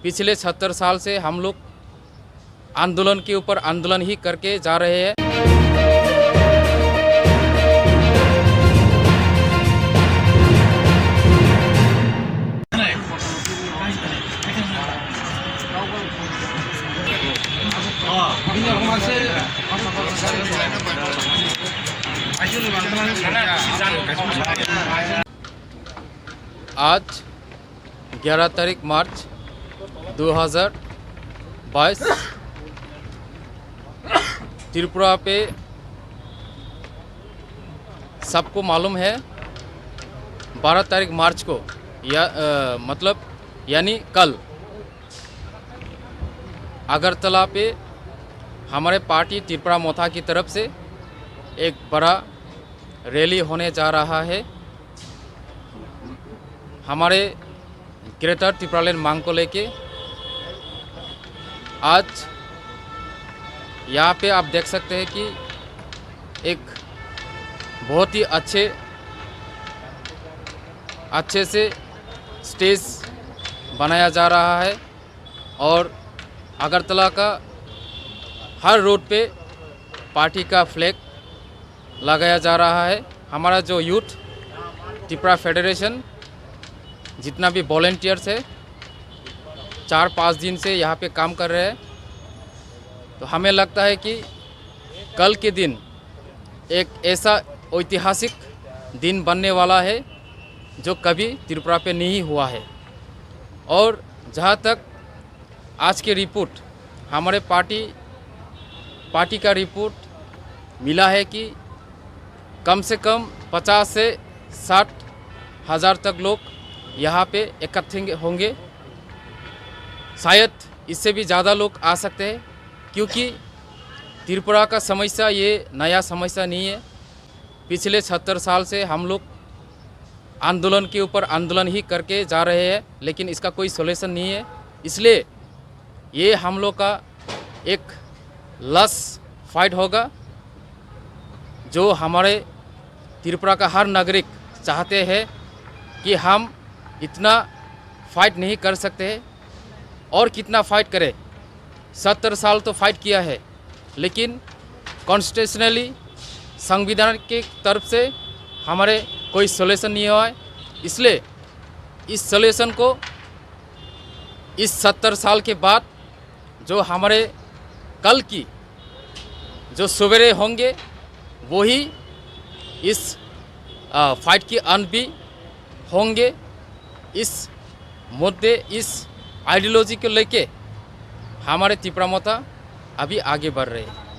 पिछले 76 साल से हम लोग आंदोलन के ऊपर आंदोलन ही करके जा रहे हैं। आज 11 तारीख मार्च 2022 त्रिपुरा पे सबको मालूम है 12 तारीख मार्च को यानी कल अगरतला पे हमारे पार्टी त्रिपुरा मोथा की तरफ से एक बड़ा रैली होने जा रहा है। हमारे ग्रेटर त्रिपुरालैंड मांग को लेके आज यहाँ पे आप देख सकते हैं कि एक बहुत ही अच्छे से स्टेज बनाया जा रहा है और अगरतला का हर रोड पे पार्टी का फ्लैग लगाया जा रहा है। हमारा जो यूथ त्रिपुरा फेडरेशन जितना भी वॉलंटियर्स है 4-5 दिन से यहाँ पे काम कर रहे हैं। तो हमें लगता है कि कल के दिन एक ऐसा ऐतिहासिक दिन बनने वाला है जो कभी त्रिपुरा पे नहीं हुआ है। और जहाँ तक आज के रिपोर्ट हमारे पार्टी का रिपोर्ट मिला है कि कम से कम 50 से 60 हज़ार तक लोग यहाँ पे इकट्ठे होंगे। शायद इससे भी ज़्यादा लोग आ सकते हैं, क्योंकि त्रिपुरा का समस्या ये नया समस्या नहीं है। पिछले 76 साल से हम लोग आंदोलन के ऊपर आंदोलन ही करके जा रहे हैं, लेकिन इसका कोई सॉल्यूशन नहीं है। इसलिए ये हम लोग का एक लास्ट फाइट होगा, जो हमारे त्रिपुरा का हर नागरिक चाहते हैं कि हम इतना फाइट नहीं कर सकते हैं। और कितना फाइट करें, 70 साल तो फाइट किया है, लेकिन कॉन्स्टिट्यूशनली संविधान के तरफ से हमारे कोई सॉल्यूशन नहीं हुआ है। इसलिए इस सॉल्यूशन को इस 70 साल के बाद जो हमारे कल की जो सवेरे होंगे वही इस फाइट की अंत भी होंगे। इस मुद्दे इस आइडियोलॉजी को लेके हमारे त्रिपुरा मोथा अभी आगे बढ़ रहे हैं।